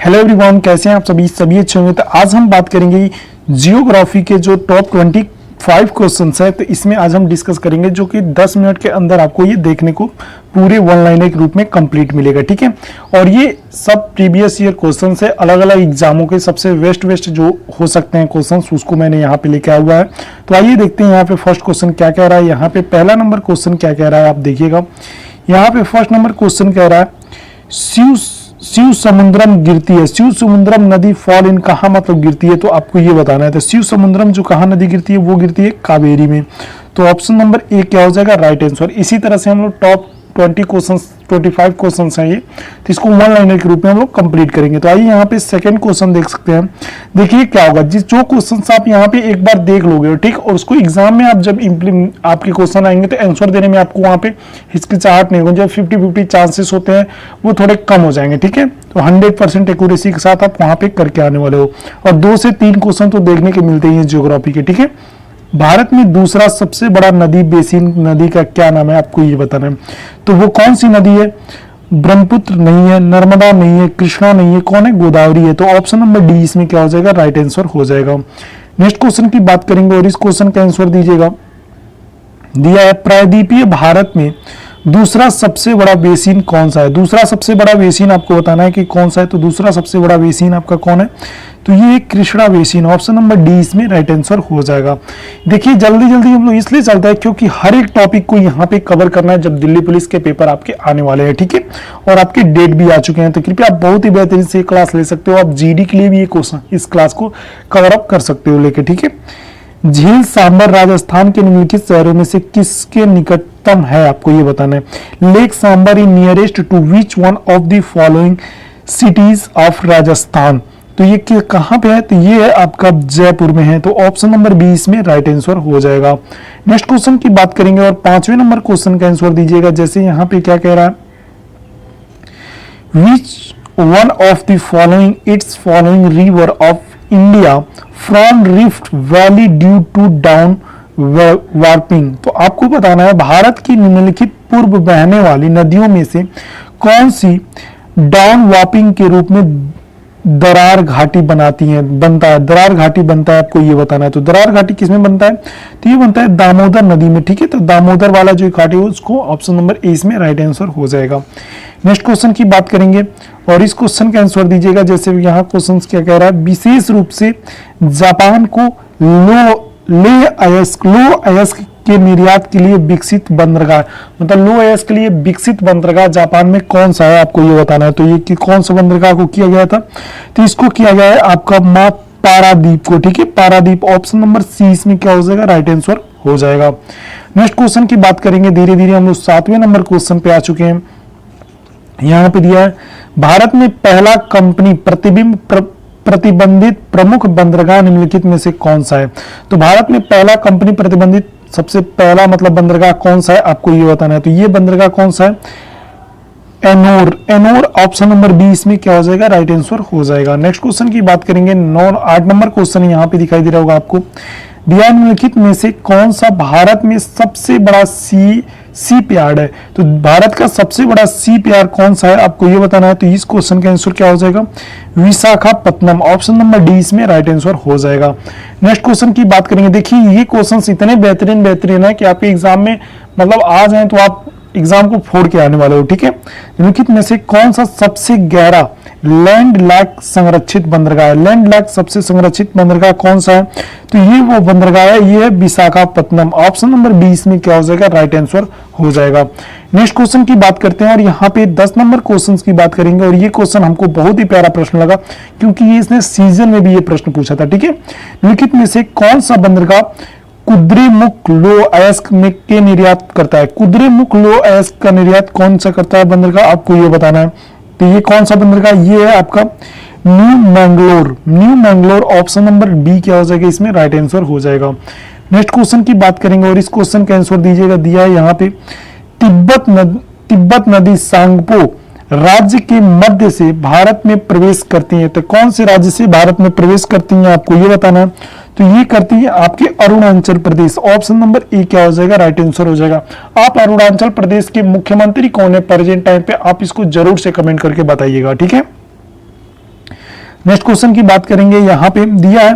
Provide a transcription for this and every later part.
Hello everyone, कैसे हैं आप सभी अच्छे होंगे। तो आज हम बात करेंगे जियोग्राफी के जो टॉप 25 क्वेश्चंस है। तो इसमें आज हम डिस्कस करेंगे जो कि 10 मिनट के अंदर आपको ये देखने को पूरे वन लाइनर के रूप में कंप्लीट मिलेगा, ठीक है। और ये सब प्रीवियस ईयर क्वेश्चंस है, अलग अलग एग्जामों के सबसे बेस्ट जो हो सकते हैं क्वेश्चंस, उसको मैंने यहाँ पे लेके आया हुआ है। तो आइए देखते हैं यहाँ पे फर्स्ट क्वेश्चन क्या कह रहा है। यहाँ पे पहला नंबर क्वेश्चन क्या कह रहा है, आप देखिएगा। यहाँ पे फर्स्ट नंबर क्वेश्चन कह रहा है शिव समुद्रम गिरती है। शिव समुद्रम नदी फॉल इन कहाँ मतलब गिरती है, तो आपको ये बताना है। तो शिव समुद्रम जो कहाँ नदी गिरती है, वो गिरती है कावेरी में। तो ऑप्शन नंबर ए क्या हो जाएगा, राइट आंसर। इसी तरह से हम लोग टॉप 25 क्वेश्चंस हैं ये, तो इसको वन लाइनर के रूप में हम लोग कंप्लीट करेंगे। तो आइए यहाँ पे सेकंड क्वेश्चन देख सकते हैं। देखिए क्या होगा, जिस जो क्वेश्चंस आप यहाँ पे एक बार देख लोगे, ठीक, और उसको एग्जाम में आप जब आपके क्वेश्चन आएंगे तो आंसर देने में आपको वहाँ पे हिचकिचाहट नहीं होगी। जब 50-50 चांसेस होते हैं वो थोड़े कम हो जाएंगे, ठीक है। तो 100% एक्यूरेसी के साथ आप वहाँ पे करके आने वाले हो। और 2 से 3 क्वेश्चन तो देखने के मिलते ही हैं जियोग्राफी के, ठीक है। भारत में दूसरा सबसे बड़ा नदी बेसिन नदी का क्या नाम है, आपको ये बताना है। तो वो कौन सी नदी है, ब्रह्मपुत्र नहीं है, नर्मदा नहीं है, कृष्णा नहीं है, कौन है, गोदावरी है। तो ऑप्शन नंबर डी इसमें क्या हो जाएगा, राइट आंसर हो जाएगा। नेक्स्ट क्वेश्चन की बात करेंगे और इस क्वेश्चन का आंसर दीजिएगा। दिया है प्रायद्वीपीय भारत में दूसरा सबसे बड़ा बेसिन कौन सा है। दूसरा सबसे बड़ा बेसिन आपको बताना है कि कौन सा है। तो दूसरा सबसे बड़ा बेसिन आपका कौन है, तो ये Krishna basin. Option number D इसमें राइट आंसर हो जाएगा। देखिए जल्दी हम लोग इसलिए चलता है क्योंकि हर एक टॉपिक को यहाँ पे कवर करना है जब दिल्ली पुलिस के पेपर आपके आने वाले हैं, ठीक है। और आपके डेट भी आ चुके हैं, तो कृपया आप बहुत ही बेहतरीन से क्लास ले सकते हो। आप जीडी के लिए भी ये क्वेश्चन इस क्लास को कवर अप कर सकते हो लेके, ठीक है। झील सांबर राजस्थान के निम्नलिखित शहरों में से किसके निकटतम है, आपको ये बताना है। Lake Sambhar is nearest to which one of the following cities of Rajasthan. तो ये कहाँ पे है, तो ये है आपका जयपुर में है। तो ऑप्शन नंबर बी इसमें राइट आंसर हो जाएगा। नेक्स्ट क्वेश्चन की बात करेंगे और 5वें नंबर क्वेश्चन का आंसर दीजिएगा। जैसे यहाँ पे क्या कह रहा है, which one of the following it's following river of India from rift valley due to down warping. तो आपको बताना है भारत की निम्नलिखित पूर्व बहने वाली नदियों में से कौन सी डाउन वार्पिंग के रूप में दरार घाटी बनता है। दरार घाटी बनता है, आपको ये बताना है। तो दरार घाटी किसमें बनता है, तो ये बनता है दामोदर नदी में, ठीक है। तो दामोदर वाला जो घाटी है उसको ऑप्शन नंबर ए इसमें राइट आंसर हो जाएगा। नेक्स्ट क्वेश्चन की बात करेंगे और इस क्वेश्चन का आंसर दीजिएगा। जैसे यहाँ क्वेश्चन क्या कह रहा है, विशेष रूप से जापान को लो अयस्क के निर्यात के लिए विकसित बंदरगाह, मतलब लो अयस्क के लिए विकसित बंदरगाह जापान में कौन सा है, आपको ये बताना है। तो ये कि कौन सा बंदरगाह को किया गया था, तो इसको किया गया है आपका मां पारादीप को, ठीक है। पारादीप ऑप्शन नंबर सी इसमें क्या हो जाएगा, राइट आंसर हो जाएगा। नेक्स्ट क्वेश्चन की बात करेंगे। धीरे धीरे हम लोग 7वें नंबर क्वेश्चन पे आ चुके हैं। यहाँ पे दिया है भारत में पहला कंपनी प्रतिबंधित प्रमुख बंदरगाह निम्नलिखित में से कौन सा है। तो भारत में पहला कंपनी प्रतिबंधित सबसे पहला मतलब बंदरगाह कौन सा है, आपको ये बताना है। तो ये बंदरगाह कौन सा है, एनोर ऑप्शन नंबर बी इसमें क्या हो जाएगा, राइट आंसर हो जाएगा। नेक्स्ट क्वेश्चन की बात करेंगे। 8 नंबर क्वेश्चन यहाँ पे दिखाई दे रहा होगा आपको। दिया निम्नलिखित में से कौन सा भारत में सबसे बड़ा सीप यार्ड है। तो भारत का सबसे बड़ा सीप यार्ड कौन सा है, आपको ये बताना है। तो इस क्वेश्चन का आंसर क्या हो जाएगा, विशाखापत्तनम ऑप्शन नंबर डी इसमें राइट आंसर हो जाएगा। नेक्स्ट क्वेश्चन की बात करेंगे। देखिए ये क्वेश्चन इतने बेहतरीन है कि आपके एग्जाम में मतलब आ जाए तो आप एग्जाम को फोड़ के आने वाले हो, ठीक है। निम्नलिखित में से कौन सा सबसे गहरा लैंड लैक संरक्षित बंदरगाह है। लैंड लैक सबसे संरक्षित बंदरगाह कौन सा है, तो ये वो बंदरगाह है, ये है विशाखापत्तनम। ऑप्शन नंबर बी इसमें क्या हो जाएगा, राइट आंसर हो जाएगा। नेक्स्ट क्वेश्चन की बात करते हैं और यहाँ पे 10 नंबर क्वेश्चन की बात करेंगे। और ये क्वेश्चन हमको बहुत ही प्यारा प्रश्न लगा क्योंकि ये इसने सीजन में भी ये प्रश्न पूछा था, ठीक है। निम्नलिखित में से कौन सा बंदरगाह कुद्रेमुख लो अयस्क में के निर्यात करता है। कुद्रेमुख लो अयस्क का निर्यात कौन सा करता है बंदरगाह, आपको ये बताना है। तो ये कौन सा बंदरगाह, ये है आपका new Mangalore option number B क्या हो जाएगा, इसमें राइट आंसर हो जाएगा। नेक्स्ट क्वेश्चन की बात करेंगे और इस क्वेश्चन का आंसर दीजिएगा। दिया है यहाँ पे तिब्बत नदी सांगपो राज्य के मध्य से भारत में प्रवेश करती है। तो कौन से राज्य से भारत में प्रवेश करती हैं, आपको ये बताना है। तो ये करती है आपके Arunachal Pradesh. Option number A क्या हो जाएगा, राइट आंसर हो जाएगा। आप अरुणाचल प्रदेश के मुख्यमंत्री कौन है प्रेजेंट टाइम पे, आप इसको जरूर से कमेंट करके बताइएगा, ठीक है। नेक्स्ट क्वेश्चन की बात करेंगे, यहाँ पे दिया है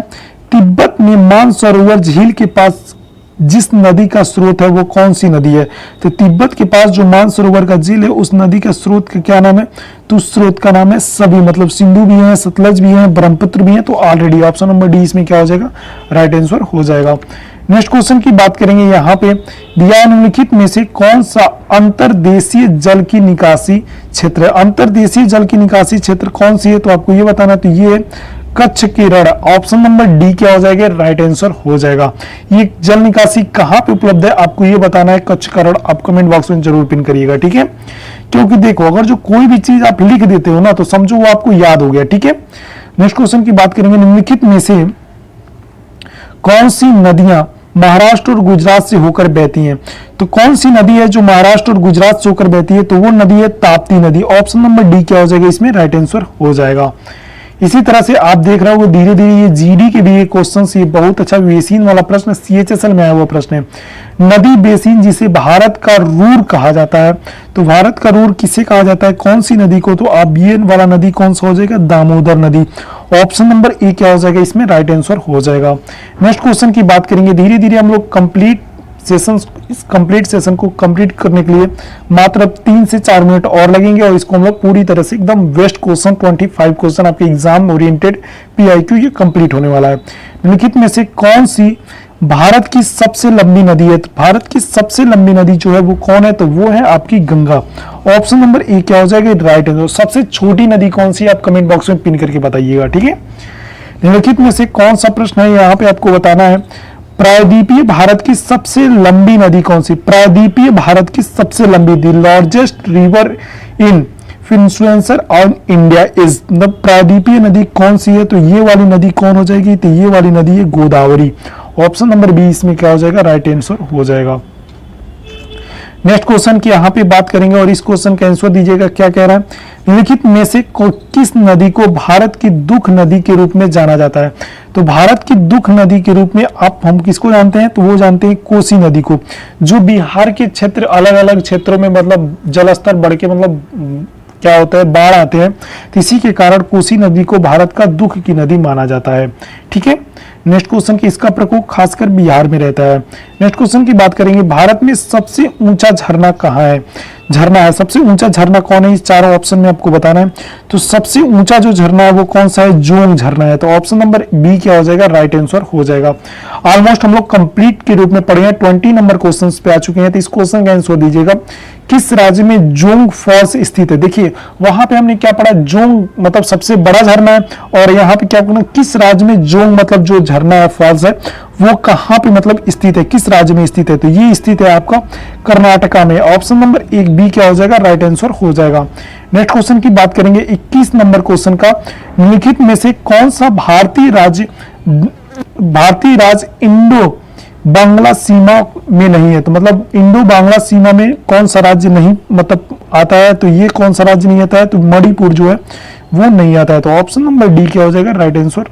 तिब्बत में मानसरोवर झील के पास जिस नदी का स्रोत है वो कौन सी नदी है। तो तिब्बत के पास जो मानसरोवर का झील है उस नदी का स्रोत का क्या नाम है, तो उस स्रोत का नाम है सभी, मतलब सिंधु भी है, सतलज भी है, ब्रह्मपुत्र भी है। तो ऑलरेडी ऑप्शन नंबर डी इसमें क्या हो जाएगा, राइट आंसर हो जाएगा। नेक्स्ट क्वेश्चन की बात करेंगे, यहाँ पे दिया निम्नलिखित में से कौन सा अंतर्देशीय जल की निकासी क्षेत्र है। अंतर्देशीय जल की निकासी क्षेत्र कौन सी है, तो आपको ये बताना, तो ये कच्छ की रण, ऑप्शन नंबर डी क्या हो जाएगा, राइट आंसर हो जाएगा। ये जल निकासी कहां पे उपलब्ध है आपको ये बताना है, कच्छ का रण। आप कमेंट बॉक्स में जरूर पिन करिएगा, ठीक है। क्योंकि देखो अगर जो कोई भी चीज आप लिख देते हो ना तो समझो वो आपको याद हो गया, ठीक है। नेक्स्ट क्वेश्चन की बात करेंगे, निम्नलिखित में से कौन सी नदियां महाराष्ट्र और गुजरात से होकर बहती हैं। तो कौन सी नदी है जो महाराष्ट्र और गुजरात से होकर बहती है, तो वो नदी है ताप्ती नदी। ऑप्शन नंबर डी क्या हो जाएगा, इसमें राइट आंसर हो जाएगा। इसी तरह से आप देख रहे हो धीरे धीरे ये जीडी के भी ये क्वेश्चन, ये बहुत अच्छा बेसिन वाला प्रश्न सीएचएसएल में आया हुआ प्रश्न है। नदी बेसिन जिसे भारत का रूर कहा जाता है, तो भारत का रूर किसे कहा जाता है, कौन सी नदी को, तो आप ये वाला नदी कौन सा हो जाएगा, दामोदर नदी। ऑप्शन नंबर ए क्या हो जाएगा, इसमें राइट आंसर हो जाएगा। नेक्स्ट क्वेश्चन की बात करेंगे, धीरे धीरे हम लोग इस कंप्लीट सेशन को कंप्लीट करने के लिए मात्र 3 से 4 मिनट और लगेंगे और इसको हम लोग पूरी तरह से एकदम बेस्ट क्वेश्चन 25 क्वेश्चन आपके एग्जाम ओरिएंटेड पीआईक्यू ये कंप्लीट होने वाला है। निम्नलिखित में से कौन सी भारत की सबसे लंबी नदी है, तो भारत की सबसे लंबी नदी जो है वो कौन है, तो वो है आपकी गंगा। ऑप्शन नंबर ए क्या हो जाएगा, राइट आंसर। सबसे छोटी नदी कौन सी है आप कमेंट बॉक्स में पिन करके बताइएगा, ठीक है। निम्नलिखित में से कौन सा प्रश्न है यहाँ पे आपको बताना है, प्रायद्वीपीय भारत की सबसे लंबी नदी कौन सी। प्रायद्वीपीय भारत की सबसे लंबी, the largest river in influencer on India is, प्रायद्वीपीय नदी कौन सी है, तो ये वाली नदी कौन हो जाएगी, तो ये वाली नदी है गोदावरी। ऑप्शन नंबर बी इसमें क्या हो जाएगा, राइट आंसर हो जाएगा। नेक्स्ट क्वेश्चन की यहाँ पे बात करेंगे और इस क्वेश्चन का आंसर दीजिएगा, क्या कह रहा है, निम्नलिखित में से किस नदी को भारत की दुख नदी के रूप में जाना जाता है। तो भारत की दुख नदी के रूप में हम किसको जानते हैं, तो वो जानते हैं कोसी नदी को। जो बिहार के क्षेत्र अलग अलग क्षेत्रों में मतलब जलस्तर बढ़ के मतलब क्या होता है, बाढ़ आते हैं, तो इसी के कारण कोसी नदी को भारत का दुख की नदी माना जाता है, ठीक है। नेक्स्ट क्वेश्चन की इसका प्रकोप खासकर बिहार में रहता है। नेक्स्ट क्वेश्चन की बात करेंगे, भारत में सबसे ऊंचा झरना कहाँ है, झरना है सबसे ऊंचा झरना कौन है, इस चारों ऑप्शन में आपको बताना है। तो सबसे ऊंचा जो झरना है वो कौन सा है, जोंग झरना है। तो ऑप्शन नंबर बी क्या हो जाएगा, राइट आंसर हो जाएगा। ऑलमोस्ट हम लोग कंप्लीट के रूप में पढ़े हैं, 20 नंबर क्वेश्चन पे आ चुके हैं। तो इस क्वेश्चन का आंसर दीजिएगा, किस राज्य में जोंग फॉल्स स्थित है। देखिए वहां पे हमने क्या पढ़ा, जोंग मतलब सबसे बड़ा झरना है, और यहाँ पे क्या करना, किस राज्य में जोंग मतलब जो झरना है फॉल्स है वो कहां पे मतलब स्थित है, किस राज्य में स्थित है, तो ये स्थित है आपका कर्नाटका में। ऑप्शन नंबर 1 बी क्या हो जाएगा, राइट आंसर हो जाएगा। नेक्स्ट क्वेश्चन की बात करेंगे 21 नंबर क्वेश्चन का, निम्नलिखित में से कौन सा भारतीय राज्य इंडो बांग्ला सीमा में नहीं है। तो मतलब इंडो बांग्ला सीमा में कौन सा राज्य नहीं मतलब आता है, तो ये कौन सा राज्य नहीं आता है, तो मणिपुर जो है वो नहीं आता है। तो ऑप्शन नंबर डी क्या हो जाएगा, राइट आंसर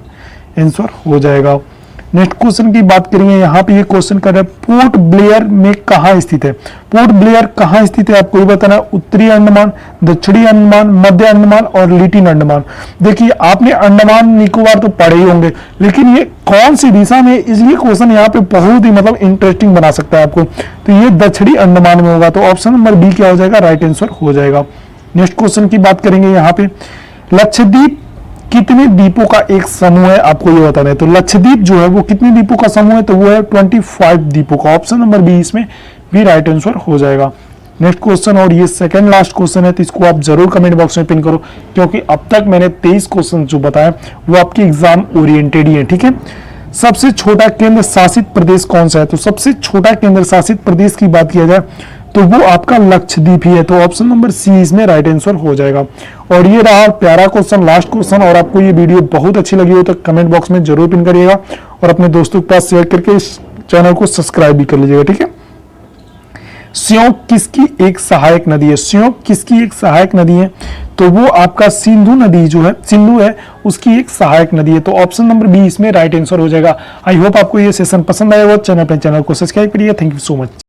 हो जाएगा। नेक्स्ट क्वेश्चन की बात करेंगे, यहाँ पे ये क्वेश्चन कर रहा है, पोर्ट ब्लेयर में कहाँ स्थित है। पोर्ट ब्लेयर कहाँ स्थित है आपको ये बताना, उत्तरी अंडमान, दक्षिणी अंडमान, मध्य अंडमान और लिटिल अंडमान। देखिए आपने अंडमान निकोबार तो पढ़े ही होंगे, लेकिन ये कौन सी दिशा में, इसलिए क्वेश्चन यहाँ पे बहुत ही मतलब इंटरेस्टिंग बना सकता है आपको। तो ये दक्षिणी अंडमान में होगा। तो ऑप्शन नंबर बी क्या हो जाएगा, राइट आंसर हो जाएगा। नेक्स्ट क्वेश्चन की बात करेंगे, यहाँ पे लक्षद्वीप कितने द्वीपों का एक समूह है आपको ये बताना है। तो लक्षद्वीप जो है वो कितने द्वीपों का समूह है, तो वो है 25 द्वीपों का। ऑप्शन नंबर बी इसमें भी राइट आंसर हो जाएगा। नेक्स्ट क्वेश्चन और ये सेकंड लास्ट क्वेश्चन है, तो इसको आप जरूर कमेंट बॉक्स में पिन करो, क्योंकि अब तक मैंने 23 क्वेश्चन जो बताया वो आपके एग्जाम ओरिएंटेड ही है, ठीक है। सबसे छोटा केंद्र शासित प्रदेश कौन सा है, तो सबसे छोटा केंद्र शासित प्रदेश की बात किया जाए तो वो आपका लक्षद्वीप ही है। तो ऑप्शन नंबर सी इसमें राइट आंसर हो जाएगा। और ये रहा प्यारा क्वेश्चन, लास्ट क्वेश्चन। और आपको ये वीडियो बहुत अच्छी लगी हो तो कमेंट बॉक्स में जरूर पिन करिएगा और अपने दोस्तों के पास शेयर करके इस चैनल को सब्सक्राइब भी कर लीजिएगा, ठीक है। श्योक किसकी एक सहायक नदी है, श्योक किसकी एक सहायक नदी है, तो वो आपका सिंधु नदी जो है, सिंधु है उसकी एक सहायक नदी है। तो ऑप्शन नंबर बी इसमें राइट आंसर हो जाएगा। आई होप आपको ये सेशन पसंद आया हो, चैनल को सब्सक्राइब करिए। Thank you so much.